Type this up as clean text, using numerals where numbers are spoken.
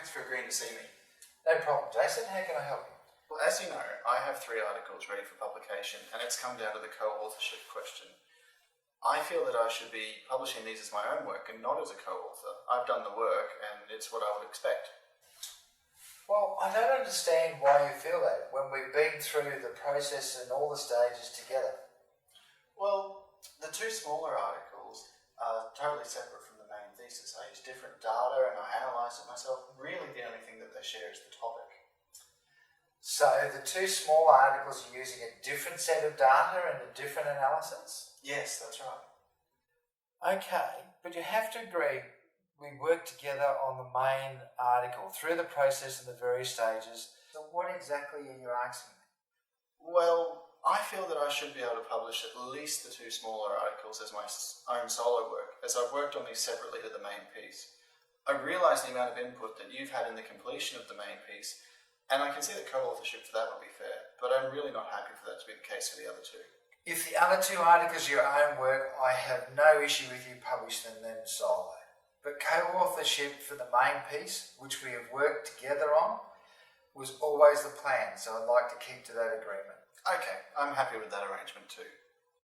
Thanks for agreeing to see me. No problem, Jason. How can I help you? Well, as you know, I have 3 articles ready for publication, and it's come down to the co-authorship question. I feel that I should be publishing these as my own work and not as a co-author. I've done the work, and it's what I would expect. Well, I don't understand why you feel that when we've been through the process and all the stages together. Well, the 2 smaller articles are totally separate from the main thesis. I use different data and I analyse it myself. Really, the only thing that they share is the topic. So the 2 small articles are using a different set of data and a different analysis? Yes, that's right. Okay, but you have to agree we work together on the main article through the process and the various stages. So what exactly are you asking me? Well, I feel that I should be able to publish at least the 2 smaller articles as my own solo work, as I've worked on these separately to the main piece. I realise the amount of input that you've had in the completion of the main piece, and I can see that co-authorship for that would be fair, but I'm really not happy for that to be the case for the other 2. If the other 2 articles are your own work, I have no issue with you publishing them solo. But co-authorship for the main piece, which we have worked together on, was always the plan, so I'd like to keep to that agreement. Okay, I'm happy with that arrangement too.